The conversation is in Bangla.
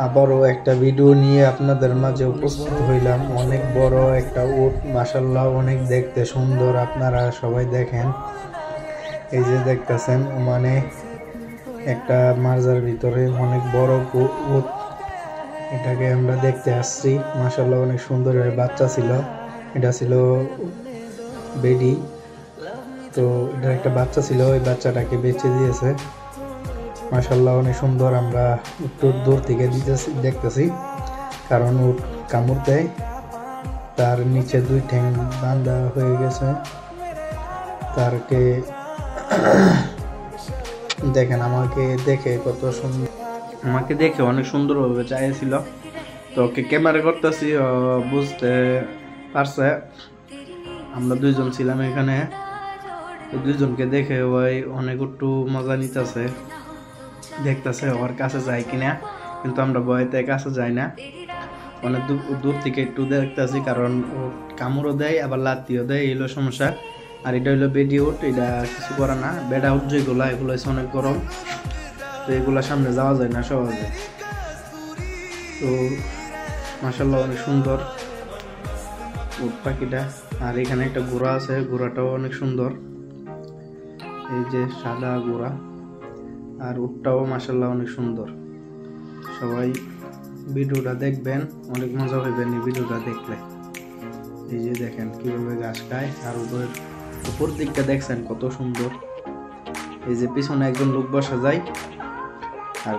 আবারও একটা ভিডিও নিয়ে আপনাদের মাঝে উপস্থিত হইলাম। অনেক বড় একটা উট, মাশাআল্লাহ অনেক দেখতে সুন্দর। আপনারা সবাই দেখেন, এই যে দেখতেছেন, মানে একটা মাজার ভিতরে অনেক বড় উট। এটাকে আমরা দেখতে আসছি, মাশাআল্লাহ অনেক সুন্দর। বাচ্চা ছিল, এটা ছিল বেডি। তো এটা একটা বাচ্চা ছিল, ওই বাচ্চাটাকে বেঁচে দিয়েছে। মাশাআল্লাহ অনেক সুন্দর। আমরা একটু দূর থেকে দেখতেছি, কারণ উট কামড় দেয়, তার নিচে 2 ঠ্যাং বাঁধা হয়ে গেছে। তারকে দেখেন, আমাকে দেখে কত সুন্দর, আমাকে দেখে অনেক সুন্দরভাবে চাইছিল। তো ওকে ক্যামেরা করতেছি, বুঝতে পারছে আমরা 2 জন ছিলাম এখানে। 2 জনকে দেখে ওই অনেক একটু মজা নিতেছে, দেখতেছে ওর কাছে যায় কিনা। কিন্তু আমরা ভয়তে কাছে যাই না, অনেক দূর থেকে একটু দেখতেছি, কারণ ও কামড়ও দেয় আবার লাত্তিও দেয়, এগুলো সমস্যা। আর এটা হইলো বেডি উট, এটা কিছু করে না। বেডা উট যেগুলো, এগুলো হচ্ছে অনেক গরম, তো এগুলো সামনে যাওয়া যায় না সহজে। তো মাশাআল্লাহ অনেক সুন্দর উট পাখিটা। আর এখানে একটা ঘোড়া আছে, ঘোড়াটাও অনেক সুন্দর, এই যে সাদা ঘোড়া। আর উটটাও মাশাআল্লাহ অনেক সুন্দর। সবাই ভিডিওটা দেখবেন, অনেক মজা পাবেন এই ভিডিওটা দেখলে। এই যে দেখেন কিভাবে ঘাস খায়। আর উপর দিকটা দেখছেন কত সুন্দর। এই যে পিছনে একজন লোক বসা যায়। আর